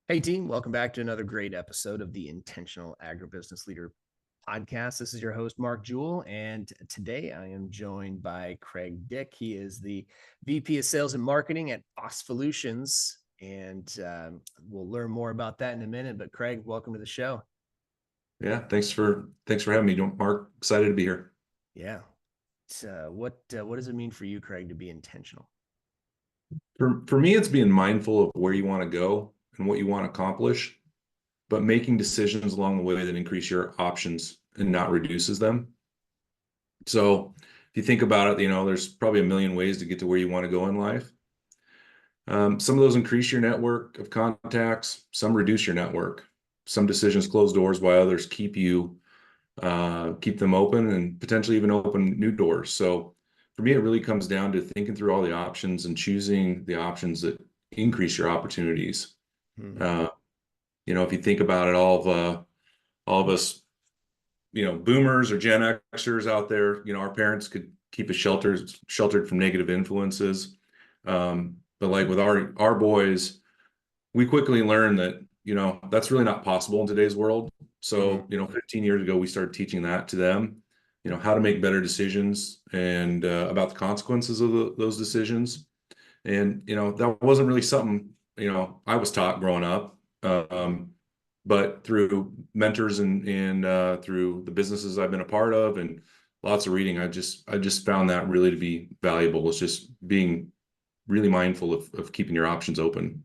Hey, team, welcome back to another great episode of the Intentional Agribusiness Leader podcast. This is your host, Mark Jewell, and today I am joined by Craig Dick. He is the VP of Sales and Marketing at Phospholutions, and we'll learn more about that in a minute. But Craig, welcome to the show. Yeah, thanks for having me, Mark. Excited to be here. Yeah. What does it mean for you, Craig, to be intentional? For me, it's being mindful of where you want to go and what you want to accomplish, but making decisions along the way that increase your options and not reduces them. So if you think about it, there's probably a million ways to get to where you want to go in life. Some of those increase your network of contacts, some reduce your network. Some decisions close doors while others keep them open and potentially even open new doors. So for me, it really comes down to thinking through all the options and choosing the options that increase your opportunities. Hmm. Uh, if you think about it, all of us, boomers or Gen Xers out there, our parents could keep us sheltered from negative influences. But like with our boys, we quickly learned that, that's really not possible in today's world. Hmm. So, 15 years ago, we started teaching that to them, how to make better decisions and about the consequences of those decisions. And, that wasn't really something, I was taught growing up. But through mentors and through the businesses I've been a part of and lots of reading, I just found that really to be valuable. It's just being really mindful of keeping your options open.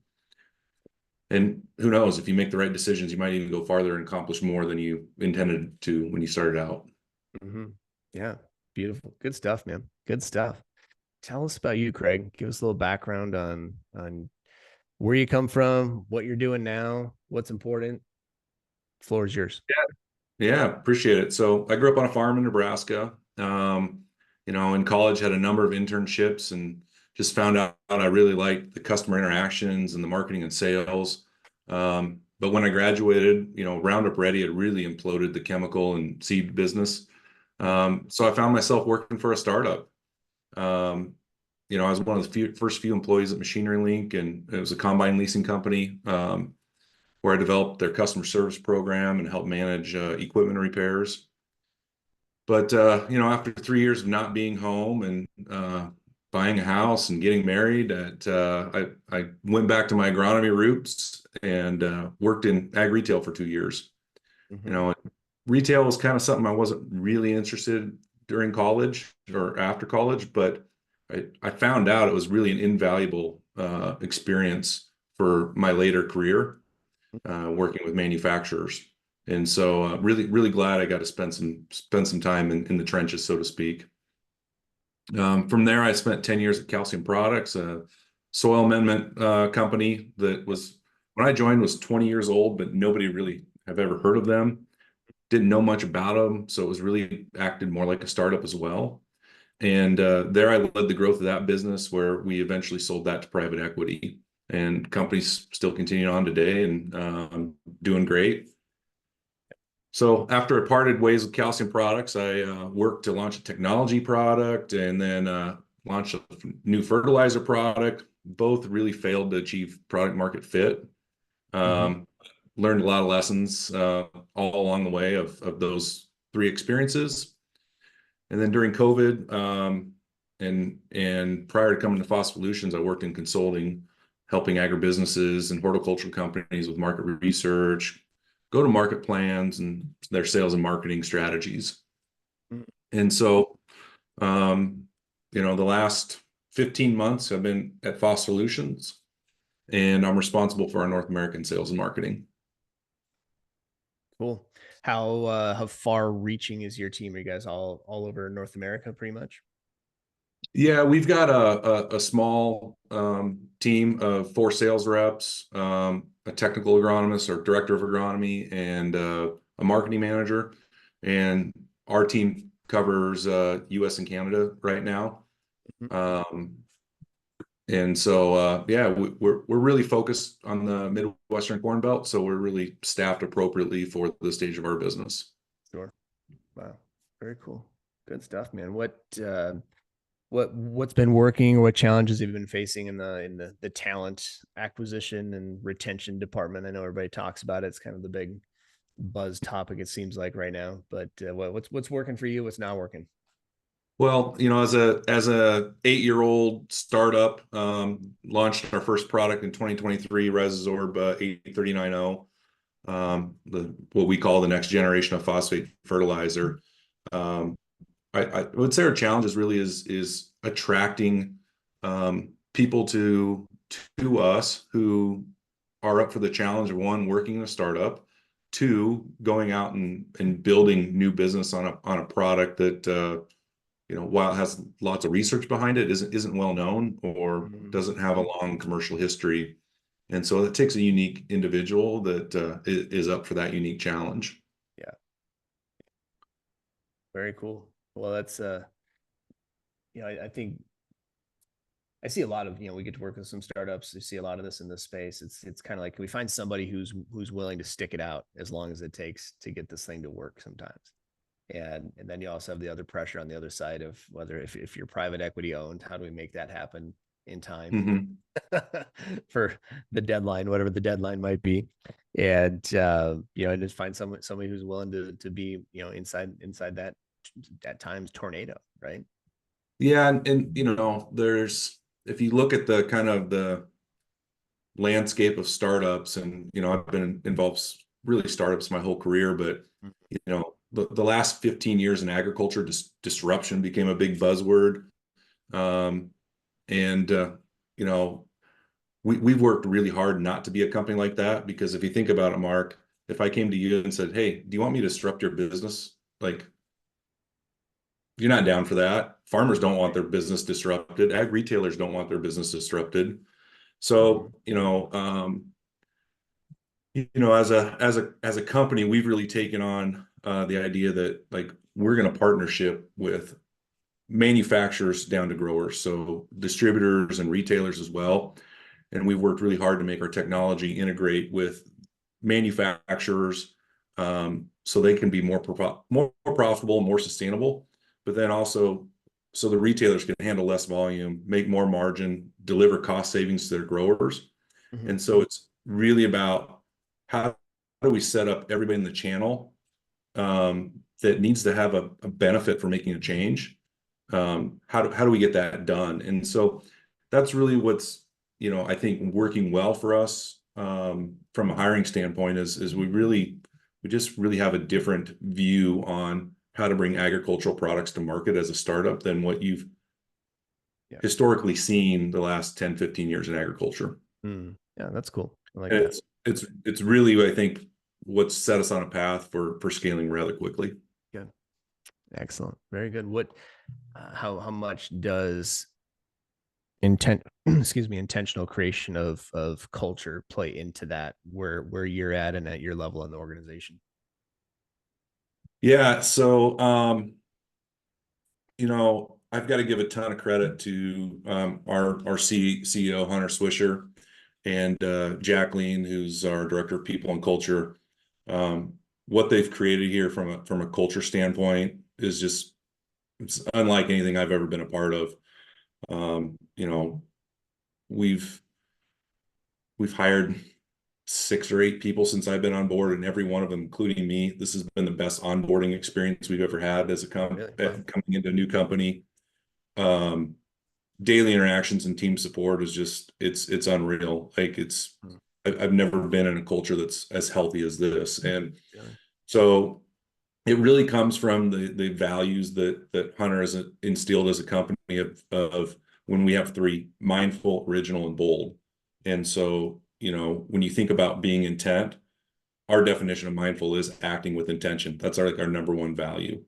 And who knows, if you make the right decisions, you might even go farther and accomplish more than you intended to when you started out. Hmm. Yeah. Beautiful. Good stuff, man. Good stuff. Tell us about you, Craig. Give us a little background on where you come from, what you're doing now, what's important. Floor is yours. Yeah, appreciate it. So I grew up on a farm in Nebraska. In college had a number of internships and just found out I really liked the customer interactions and the marketing and sales. But when I graduated, Roundup Ready had really imploded the chemical and seed business. So I found myself working for a startup. I was one of the first few employees at Machinery Link, and it was a combine leasing company. Where I developed their customer service program and helped manage equipment repairs. But after 3 years of not being home and buying a house and getting married, I went back to my agronomy roots and worked in ag retail for 2 years. You Hmm. know, retail was kind of something I wasn't really interested during college or after college, but I found out it was really an invaluable experience for my later career working with manufacturers. And so really, really glad I got to spend some time in the trenches, so to speak. From there, I spent 10 years at Calcium Products, a soil amendment company that was, when I joined, was 20 years old, but nobody really have ever heard of them. Didn't know much about them. So it was really acted more like a startup as well. And there I led the growth of that business where we eventually sold that to private equity. And companies still continue on today and doing great. So after I parted ways with Calcium Products, I worked to launch a technology product and then launch a new fertilizer product. Both really failed to achieve product market fit. Hmm. Um, Learned a lot of lessons all along the way of those three experiences. And then during COVID and prior to coming to Phospholutions, I worked in consulting, helping agribusinesses and horticultural companies with market research, go to market plans and their sales and marketing strategies. And so, the last 15 months I've been at Phospholutions and I'm responsible for our North American sales and marketing. Cool. How far reaching is your team? Are you guys all over North America pretty much? Yeah, we've got a small team of 4 sales reps, a technical agronomist or director of agronomy, and a marketing manager. And our team covers U.S. and Canada right now. Mhm. Um, and so, yeah, we're really focused on the Midwestern Corn Belt, so we're really staffed appropriately for the stage of our business. Sure. Wow. Very cool. Good stuff, man. what's been working, or what challenges have you been facing in the talent acquisition and retention department? I know everybody talks about it. It's kind of the big buzz topic, it seems like right now. But what's working for you? What's not working? Well, as a 8-year-old startup, launched our first product in 2023, Resorb 8390, the what we call the next generation of phosphate fertilizer. Um, I would say our challenge is really is attracting people to us who are up for the challenge of, one, working in a startup, two, going out and building new business on a product that while it has lots of research behind it, isn't well known or Mhm. doesn't have a long commercial history. And so it takes a unique individual that is up for that unique challenge. Yeah, very cool. Well, that's I think I see a lot of, we get to work with some startups. You see a lot of this in this space. It's kind of like, can we find somebody who's willing to stick it out as long as it takes to get this thing to work sometimes. And then you also have the other pressure on the other side of whether, if you're private equity owned, how do we make that happen in time Mhm. for the deadline, whatever the deadline might be. And and just find somebody who's willing to be, inside that time's tornado, right? Yeah, and there's if you look at the kind of the landscape of startups, and I've been involved really startups my whole career, but the last 15 years in agriculture, disruption became a big buzzword. Um, and you know, we've worked really hard not to be a company like that, because if you think about it, Mark, if I came to you and said, "Hey, do you want me to disrupt your business?" Like, you're not down for that. Farmers don't want their business disrupted. Ag retailers don't want their business disrupted. Mhm. So, as a company, we've really taken on the idea that, like, we're going to partnership with manufacturers down to growers, so distributors and retailers as well. And we've worked really hard to make our technology integrate with manufacturers, so they can be more profitable, more sustainable, but then also so the retailers can handle less volume, make more margin, deliver cost savings to their growers. Mhm. And so it's really about how do we set up everybody in the channel that needs to have a benefit for making a change. How do we get that done? And so that's really what's, I think, working well for us from a hiring standpoint is we just really have a different view on how to bring agricultural products to market as a startup than what you've Yeah. historically seen the last 10, 15 years in agriculture. Yeah, that's cool. I like And that. it's really, I think, what's set us on a path for scaling rather quickly. Good. Excellent. Very good. How much does intentional creation of culture play into that, where you're at and at your level in the organization? Yeah, so I've got to give a ton of credit to our CEO, Hunter Swisher, and Jacqueline, who's our director of people and culture. Um, what they've created here from a culture standpoint is just, it's unlike anything I've ever been a part of. Um, you know, we've we've hired 6 or 8 people since I've been on board, and every one of them, including me, this has been the best onboarding experience we've ever had as a Really? Wow. coming into a new company. Um, Daily interactions and team support is just, it's unreal. Like, Mm. I've never been in a culture that's as healthy as this. And Really? so it really comes from the values that Hunter has instilled as a company of when we have three: mindful, original, and bold. And so, when you think about being intent, our definition of mindful is acting with intention. That's our number one value.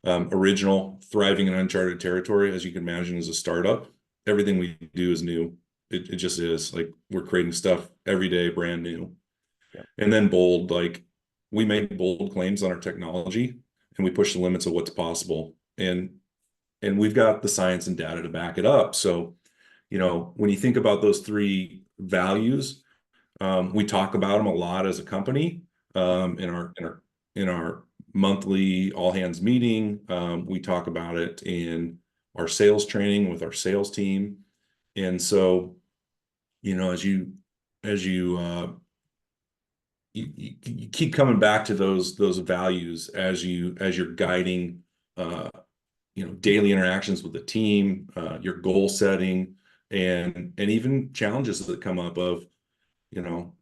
Original, thriving in uncharted territory. As you can imagine, as a startup, everything we do is new. It just is. Like, we're creating stuff every day, brand new. Yeah. And then bold, like, we make bold claims on our technology, and we push the limits of what's possible. And we've got the science and data to back it up. So, when you think about those three values, we talk about them a lot as a company. In our monthly all hands meeting. We talk about it in our sales training with our sales team. And so, as you keep coming back to those values as you're guiding, daily interactions with the team, your goal setting, and even challenges that come up of, you know,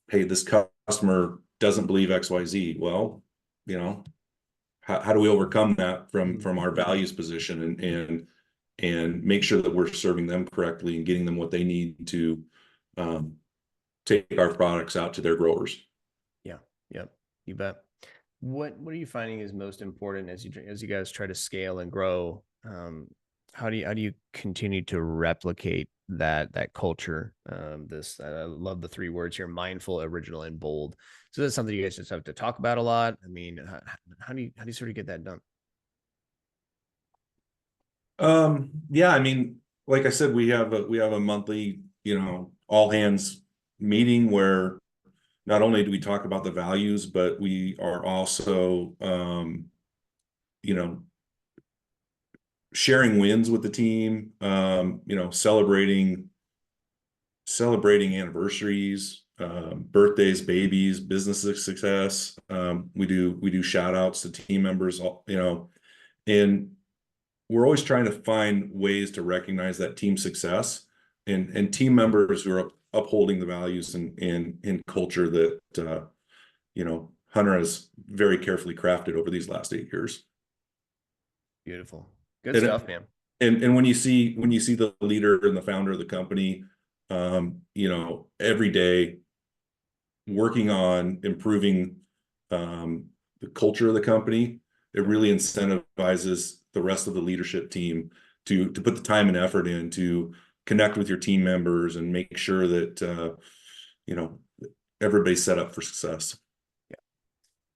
hey, this customer doesn't believe XYZ. Well, how do we overcome that from our values position, and make sure that we're serving them correctly and getting them what they need to take our products out to their growers. Yeah. Yep. You bet. What are you finding is most important as you guys try to scale and grow? How do you continue to replicate that culture? This I love the three words here: mindful, original, and bold. So that's something you guys just have to talk about a lot. I mean, how do you sort of get that done? Yeah, I mean, like I said, we have a monthly, all hands meeting where not only do we talk about the values, but we are also, you know, sharing wins with the team, celebrating anniversaries, birthdays, babies, business success. We do shout outs to team members, and we're always trying to find ways to recognize that team success and team members who are upholding the values and culture that Hunter has very carefully crafted over these last 8 years. Beautiful, good And stuff, man. and when you see the leader and the founder of the company, every day working on improving the culture of the company, it really incentivizes the rest of the leadership team to put the time and effort in to connect with your team members and make sure that everybody's set up for success.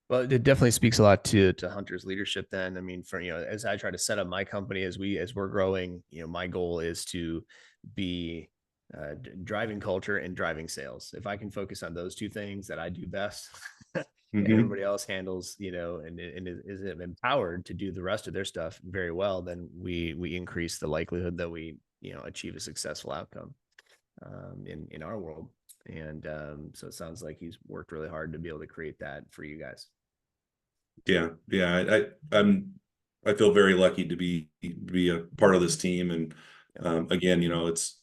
Well, it definitely speaks a lot to Hunter's leadership then. I mean, as I try to set up my company as we're growing, my goal is to be driving culture and driving sales. If I can focus on those two things that I do best, Mm-hmm. everybody else handles, and is empowered to do the rest of their stuff very well, then we increase the likelihood that we, achieve a successful outcome in our world. And so it sounds like he's worked really hard to be able to create that for you guys. Yeah. I feel very lucky to be a part of this team, and again, it's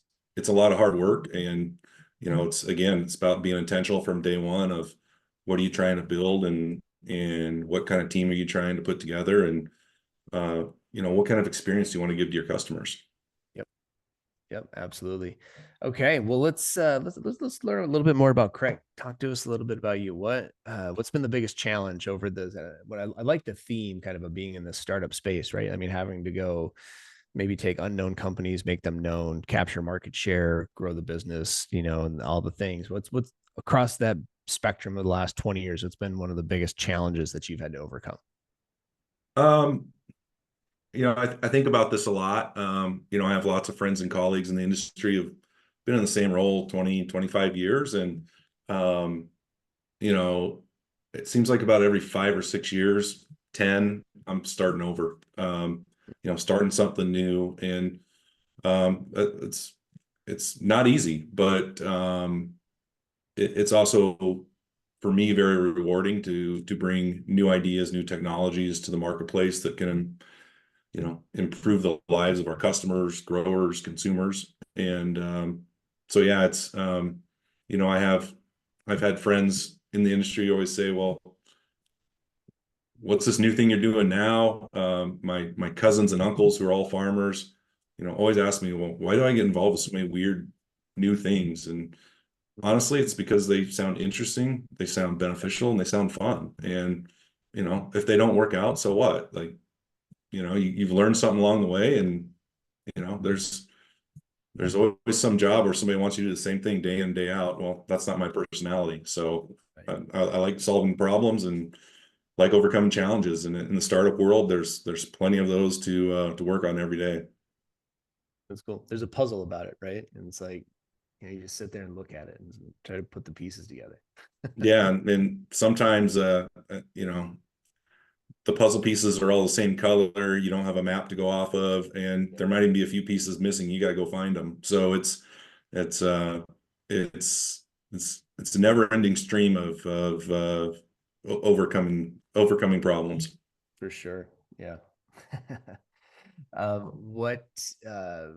a lot of hard work, and it's about being intentional from day one of what are you trying to build, and what kind of team are you trying to put together, and what kind of experience do you want to give to your customers. Yep. Yep, absolutely. Okay, well let's learn a little bit more about Craig. Talk to us a little bit about you. What's been the biggest challenge over the what I like the theme kind of being in the startup space, right? I mean, having to go maybe take unknown companies, make them known, capture market share, grow the business, and all the things. What's across that spectrum of the last 20 years, it's been one of the biggest challenges that you've had to overcome? Um, I think about this a lot. I have lots of friends and colleagues in the industry who've been in the same role 20, 25 years. And, um, you know, it seems like about every 5 or 6 years, 10, I'm starting over, starting something new. And it's not easy, but it's also for me very rewarding to bring new ideas, new technologies to the marketplace that can improve the lives of our customers, growers, consumers. And so, yeah, it's, I've had friends in the industry always say, well, what's this new thing you're doing now? My cousins and uncles who are all farmers, always ask me, well, why do I get involved with so many weird new things? And honestly, it's because they sound interesting, they sound beneficial, and they sound fun. And, if they don't work out, so what? Like, you've learned something along the way, and there's always some job where somebody wants you to do the same thing day in, day out. Well, that's not my personality. So Right. I like solving problems and like overcoming challenges. And in the startup world, there's plenty of those to work on every day. That's cool. There's a puzzle about it, right? And it's like, you just sit there and look at it and try to put the pieces together. Yeah, and sometimes the puzzle pieces are all the same color. You don't have a map to go off of, and there might even be a few pieces missing. You got to go find them. So it's it's it's a never ending stream of overcoming problems. For sure. Yeah. Um, what uh,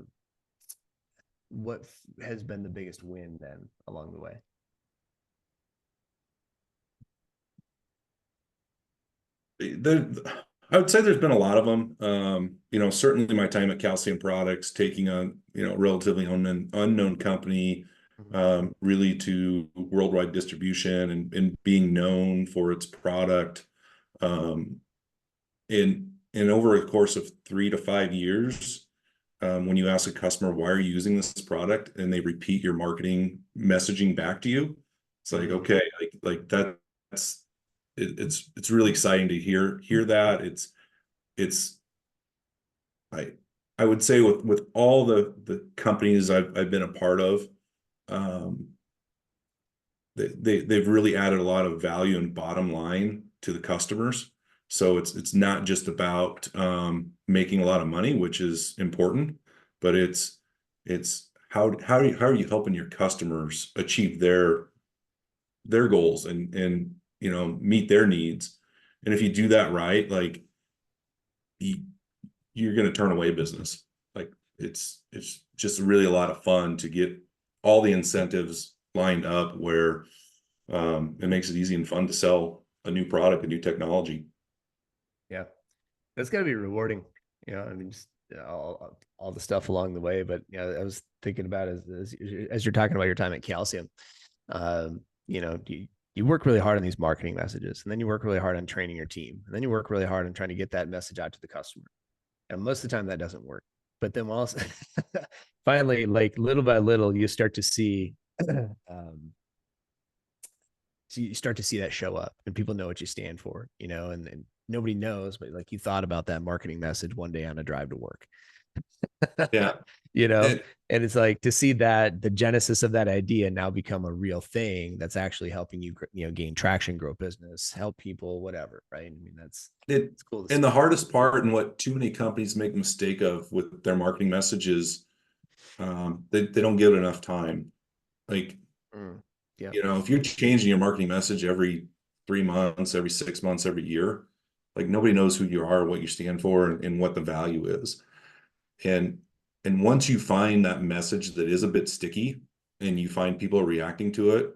has been the biggest win then along the way? There, I would say there's been a lot of them. Certainly my time at Calcium Products, taking on, relatively unknown company, Mhm. really to worldwide distribution and being known for its product. Um, and over a course of 3 to 5 years, when you ask a customer, why are you using this product? And they repeat your marketing messaging back to you. It's like, Mm. okay, like that's it's really exciting to hear that. It's I I would say with all the companies I've been a part of, um, they've really added a lot of value and bottom line to the customers. So it's not just about making a lot of money, which is important, but it's how are you helping your customers achieve their goals and meet their needs. And if you do that right, like you, you're going to turn away business. Like it's just really a lot of fun to get all the incentives lined up where it makes it easy and fun to sell a new product, a new technology. Yeah. That's got to be rewarding. I mean, just all the stuff along the way. But yeah, I was thinking about as you're talking about your time at Calcium, you work really hard on these marketing messages, and then you work really hard on training your team, and then you work really hard on trying to get that message out to the customer. And most of the time that doesn't work. But then once finally, like little by little, you start to see so you start to see that show up and people know what you stand for, and nobody knows, but like you thought about that marketing message one day on a drive to work. Yeah. you know It, and it's like to see that the genesis of that idea now become a real thing that's actually helping you gain traction, grow business, help people, whatever, right? I mean, it, it's cool to and see. the hardest part and what too many companies make a mistake of with their marketing messages, they don't give it enough time. Like, Mm, yeah. if you're changing your marketing message every 3 months, every 6 months, every year, like nobody knows who you are, what you stand for, and what the value is. And and once you find that message that is a bit sticky and you find people reacting to it,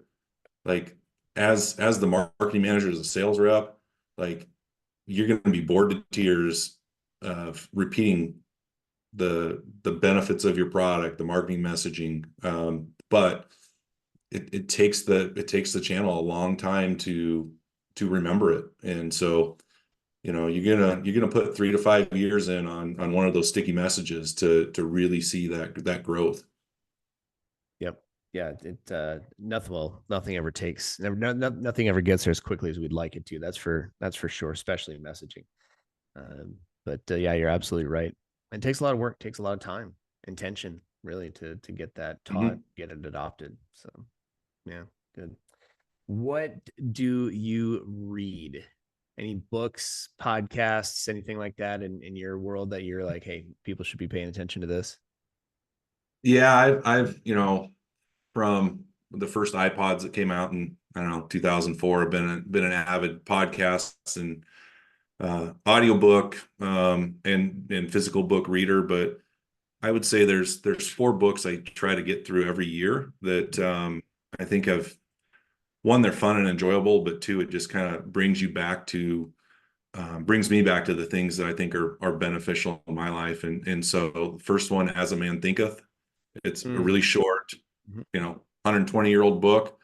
like as the marketing manager, as a sales rep, like you're going to be bored to tears of repeating the benefits of your product, the marketing messaging. But it takes the channel a long time to remember it. And so, you're gonna put 3 to 5 years in on one of those sticky messages to really see that growth. Yep. Yeah. Nothing ever takes, nothing ever gets there as quickly as we'd like it to. That's for sure, especially in messaging. But yeah, you're absolutely right. It takes a lot of work, takes a lot of time, intention, really, to get that taught, Mhm. get it adopted. So yeah, good. What do you read? Any books, podcasts, anything like that in your world that you're like, hey, people should be paying attention to this? Yeah, I've from the first iPods that came out in, I don't know, 2004, I've been an avid podcast and audiobook and physical book reader. But I would say there's 4 books I try to get through every year that I think have, one, they're fun and enjoyable, but two, it just kind of brings me back to the things that I think are beneficial in my life. And so the first one, As a Man Thinketh. It's a Mm. really short, Mhm. 120-year-old book,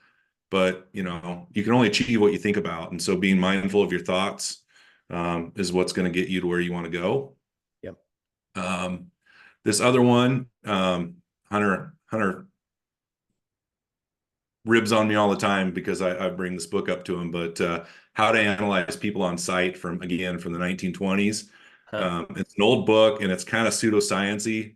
but you can only achieve what you think about. And so being mindful of your thoughts is what's going to get you to where you want to go. Yep. Um, this other one, Hunter ribs on me all the time because I bring this book up to him, but How to Analyze People on Site, from the 1920s. Huh. It's an old book and it's kind of pseudoscience-y,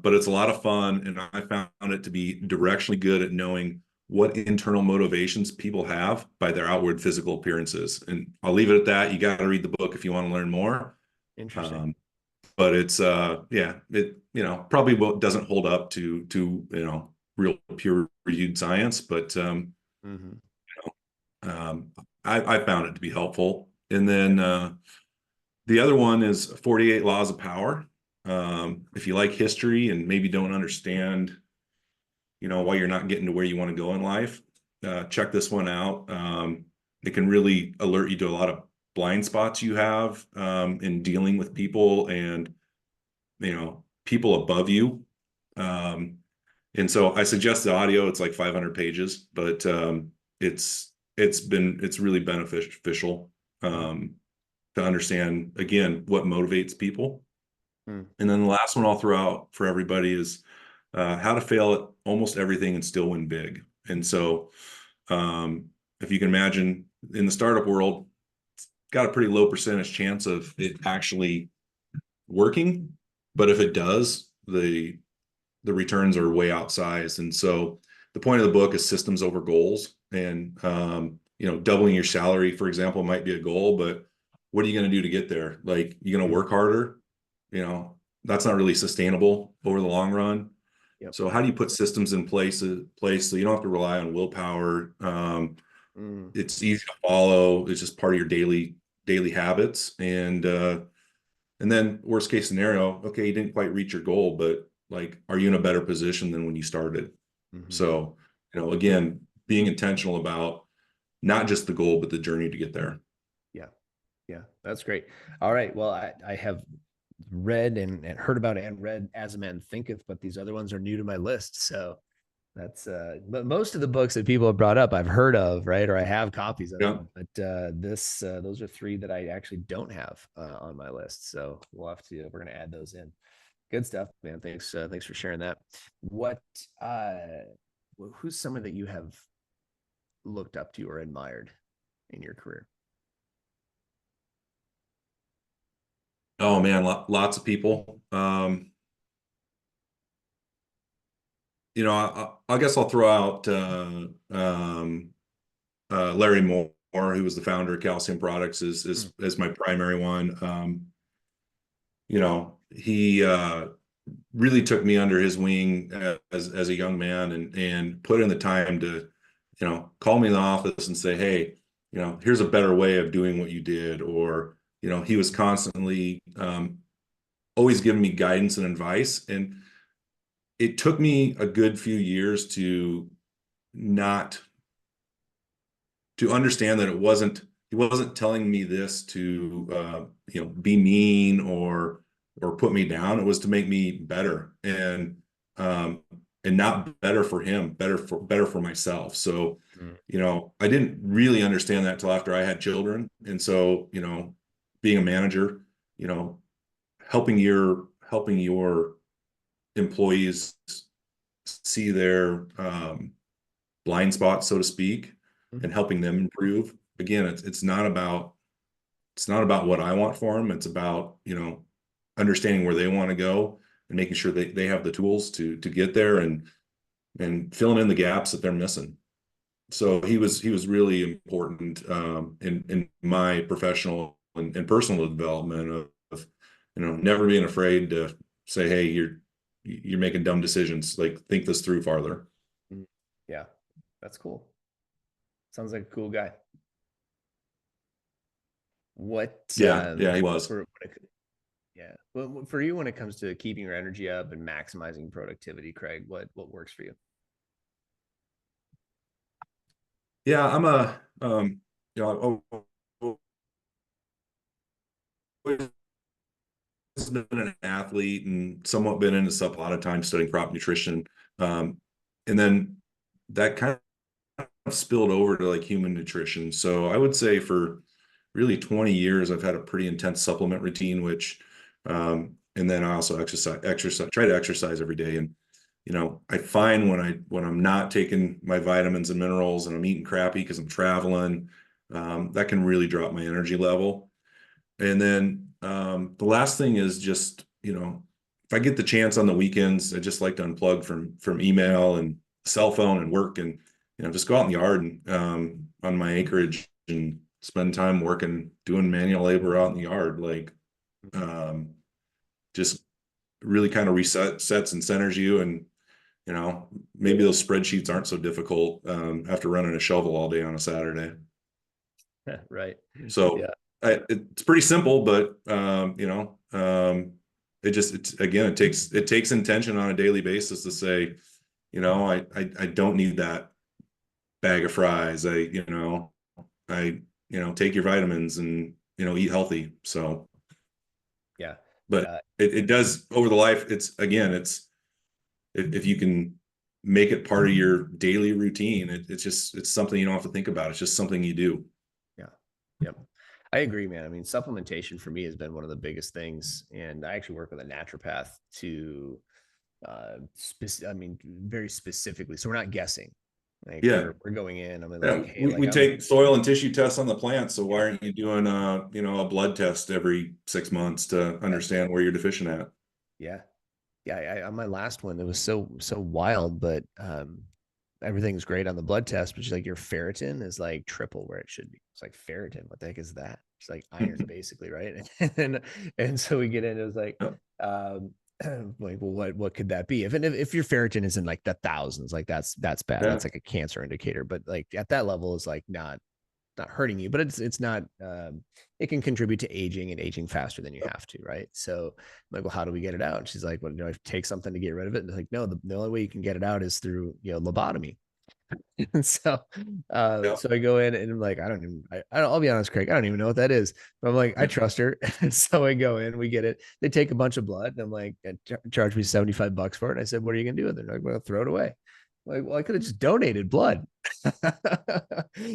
but it's a lot of fun. And I found it to be directionally good at knowing what internal motivations people have by their outward physical appearances. And I'll leave it at that. You got to read the book if you want to learn more. Interesting. But it's yeah, it probably doesn't hold up to real peer reviewed science, but Mm-hmm. um, I found it to be helpful. And then the other one is 48 Laws of Power. If you like history and maybe don't understand, why you're not getting to where you want to go in life, check this one out. It can really alert you to a lot of blind spots you have in dealing with people and, people above you. And so I suggest the audio. It's like 500 pages, but it's really beneficial to understand, again, what motivates people. Mm. And then the last one I'll throw out for everybody is how to fail at almost everything and still win big. And so if you can imagine, in the startup world, it's got a pretty low percentage chance of it actually working. But if it does, the returns are way outsized. And so the point of the book is systems over goals. And doubling your salary, for example, might be a goal, but what are you going to do to get there? Like, you're going to work harder? That's not really sustainable over the long run. Yep. So how do you put systems in place so you don't have to rely on willpower? It's easy to follow. It's just part of your daily habits. And then worst case scenario, okay, you didn't quite reach your goal, but like, are you in a better position than when you started? Mm-hmm. So, again, being intentional about not just the goal, but the journey to get there. Yeah. Yeah. That's great. All right. Well, I have read and heard about and read As a Man Thinketh, but these other ones are new to my list. So that's but most of the books that people have brought up I've heard of, right? Or I have copies of Yeah. them. But those are three that I actually don't have on my list. So we're gonna add those in. Good stuff, man. Thanks for sharing that. What who's someone that you have looked up to or admired in your career? Oh man, lots of people. I guess I'll throw out Larry Moore, who was the founder of Calcium Products, is my primary one. He really took me under his wing as a young man and put in the time to, call me in the office and say, hey, here's a better way of doing what you did. Or, he was constantly always giving me guidance and advice. And it took me a good few years to understand that he wasn't telling me this to be mean or put me down. It was to make me better and not better for him, better for myself. So I didn't really understand that till after I had children. And so being a manager, helping your employees see their blind spots, so to speak, and helping them improve. Again, it's not about what I want for them. It's about understanding where they want to go and making sure they have the tools to get there and filling in the gaps that they're missing. So he was really important in my professional and personal development of never being afraid to say, hey, you're making dumb decisions. Like, think this through farther. Yeah, that's cool. Sounds like a cool guy. What Yeah, he was. Yeah. Well, for you, when it comes to keeping your energy up and maximizing productivity, Craig, what works for you? Yeah, I'm a I've always been an athlete and somewhat been into stuff a lot of times studying crop nutrition. And then that kind of spilled over to like human nutrition. So I would say for really 20 years, I've had a pretty intense supplement routine, and then I also try to exercise every day. And, I find when I'm not taking my vitamins and minerals and I'm eating crappy because I'm traveling, that can really drop my energy level. And then the last thing is just, if I get the chance on the weekends, I just like to unplug from email and cell phone and work and just go out in the yard and on my acreage and spend time working, doing manual labor out in the yard. Like, um, just really kind of sets and centers you. And, maybe those spreadsheets aren't so difficult after running a shovel all day on a Saturday. Right. So Yeah. it's pretty simple, but it takes intention on a daily basis to say, I don't need that bag of fries. Take your vitamins and, eat healthy. So, Yeah. but Uh, it does over the life. If you can make it part of your daily routine, it's something you don't have to think about. It's just something you do. yeah. Yep. I agree, man. I mean, supplementation for me has been one of the biggest things. And I actually work with a naturopath to, I mean, very specifically. So we're not guessing. Like Yeah. we're going in. I'm Yeah, like, hey, we like take soil and tissue tests on the plant. So why yeah, aren't you doing a blood test every 6 months to yeah, understand where you're deficient at? yeah. Yeah, on my last one, it was so wild, but everything's great on the blood test, but she's like, your ferritin is like triple where it should be. It's like ferritin, what the heck is that? It's like iron, basically, right? And so we get in, it was like, Yep. um, like, well, what could that be? If your ferritin is in like the thousands, like that's bad. Yeah. That's like a cancer indicator. But like at that level is like not hurting you, but it's not it can contribute to aging and aging faster than you have to, right? So I'm like, well, how do we get it out? And she's like, well, I take something to get rid of it? And like, no, the only way you can get it out is through lobotomy. And so Yeah. so I go in and I'm like, I'll be honest, Craig, I don't even know what that is. But I'm like, I trust her. So I go in, we get it. They take a bunch of blood, and I'm like, charge me $75 for it. And I said, what are you gonna do with it? They're like, well, throw it away. I'm like, well, I could have just donated blood.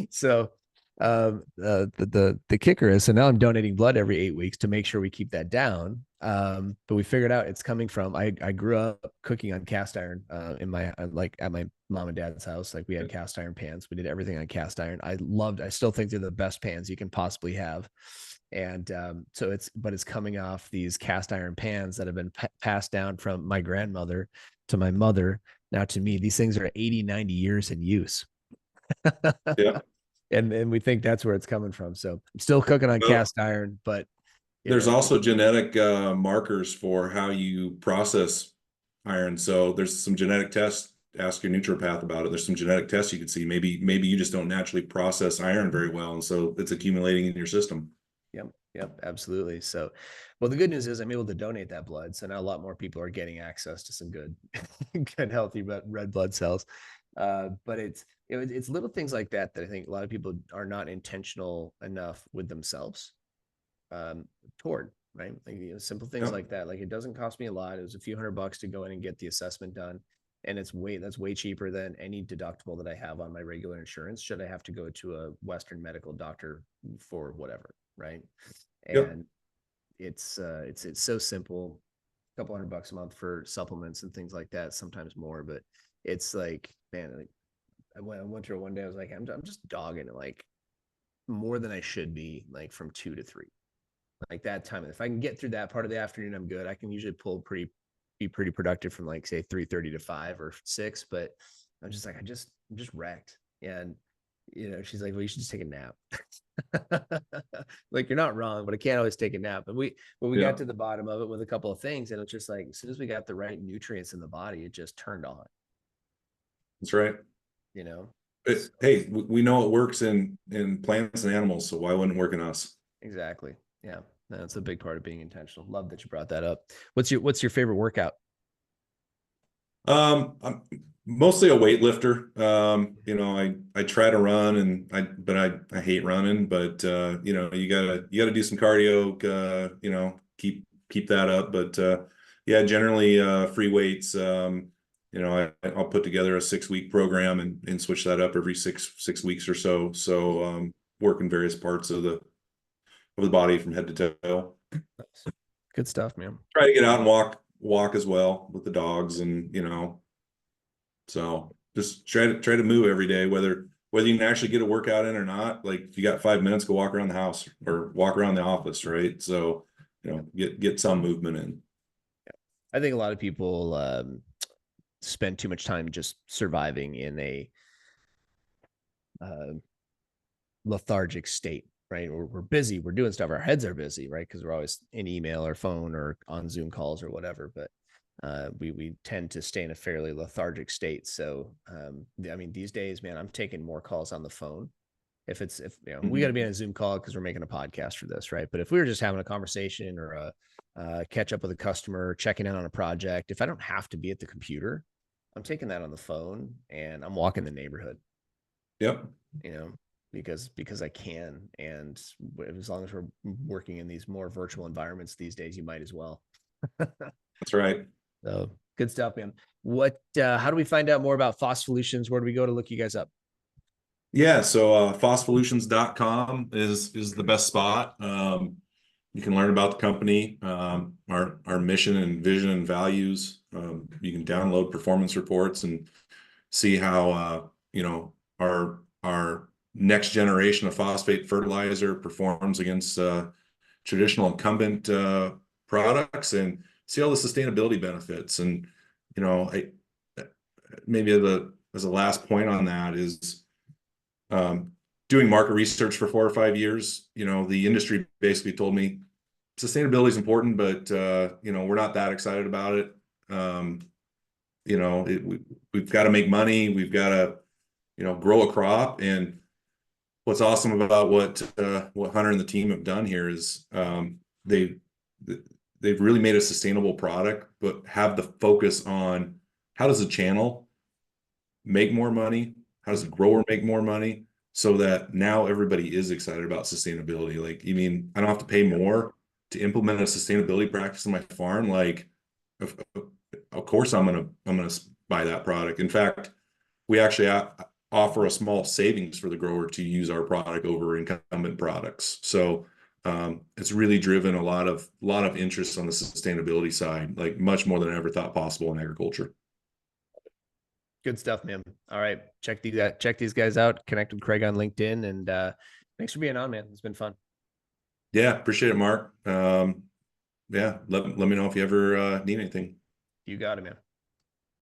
So the kicker is, so now I'm donating blood every 8 weeks to make sure we keep that down. But we figured out it's coming from, I grew up cooking on cast iron in my like at my mom and dad's house. Like we had cast iron pans. We did everything on cast iron. I still think they're the best pans you can possibly have. And so it's coming off these cast iron pans that have been passed down from my grandmother to my mother, now to me. These things are 80, 90 years in use. Yeah. And we think that's where it's coming from. So I'm still cooking on Well, cast iron, but there's also genetic markers for how you process iron. So there's some genetic tests. Ask your naturopath about it. There's some genetic tests you can see. Maybe you just don't naturally process iron very well, and so it's accumulating in your system. Yep, absolutely. So, well, the good news is I'm able to donate that blood. So now a lot more people are getting access to some good, good, healthy red blood cells. But it's little things like that that I think a lot of people are not intentional enough with themselves toward, right? Like simple things Yeah. like that. Like it doesn't cost me a lot. It was a few $100 to go in and get the assessment done. And that's way cheaper than any deductible that I have on my regular insurance. Should I have to go to a Western medical doctor for whatever, right? Yep. And it's so simple. A couple $100 a month for supplements and things like that, sometimes more. But it's like, man, like I went through it one day. I was like, I'm just dogging it like more than I should be, like from 2 to 3, like that time. If I can get through that part of the afternoon, I'm good. I can usually be pretty productive from like say 3:30 to 5 or 6. But I'm just like, I'm just wrecked. And she's like, well, you should just take a nap. Like you're not wrong, but I can't always take a nap. And we got Yeah. to the bottom of it with a couple of things, and it's just like as soon as we got the right nutrients in the body, it just turned on. That's right. You know, But so, hey, we know it works in plants and animals, so why wouldn't it work in us? exactly. Yeah, that's a big part of being intentional. Love that you brought that up. What's your favorite workout? I'm mostly a weightlifter. I try to run but I hate running, but you gotta do some cardio, keep that up. But yeah, generally free weights. I'll put together a 6 week program and switch that up every six weeks or so. So working various parts of the body from head to toe. Good stuff, man. Try to get out and walk as well with the dogs, and so just try to move every day, whether you can actually get a workout in or not. Like if you got 5 minutes, go walk around the house or walk around the office, right? So, get some movement in. I think a lot of people spend too much time just surviving in a lethargic state, right? We're busy, we're doing stuff, our heads are busy, right? Because we're always in email or phone or on Zoom calls or whatever. But we tend to stay in a fairly lethargic state. So I mean, these days, man, I'm taking more calls on the phone. If we got to be on a Zoom call because we're making a podcast for this, right? But if we were just having a conversation or a catch up with a customer, checking in on a project, if I don't have to be at the computer, I'm taking that on the phone and I'm walking the neighborhood. Yep. Because I can, and as long as we're working in these more virtual environments these days, you might as well. That's right. So good stuff, man. How do we find out more about Phospholutions? Where do we go to look you guys up? Yeah, so phospholutions.com is the best spot. You can learn about the company, our mission and vision and values. You can download performance reports and see how our next generation of phosphate fertilizer performs against traditional incumbent products, and see all the sustainability benefits. And maybe as a last point on that is doing market research for 4 or 5 years. The industry basically told me sustainability is important, but we're not that excited about it. We've got to make money. We've got to grow a crop. And what's awesome about what Hunter and the team have done here is they've really made a sustainable product, but have the focus on how does the channel make more money? How does the grower make more money? So that now everybody is excited about sustainability. Like, I don't have to pay more to implement a sustainability practice on my farm. Like, of course I'm gonna buy that product. In fact, we actually offer a small savings for the grower to use our product over incumbent products. So it's really driven a lot of interest on the sustainability side, like much more than I ever thought possible in agriculture. Good stuff, man. All right, check these guys out. Connect with Craig on LinkedIn, and thanks for being on, man. It's been fun. Yeah, appreciate it, Mark. Yeah, let me know if you ever need anything. You got it, man.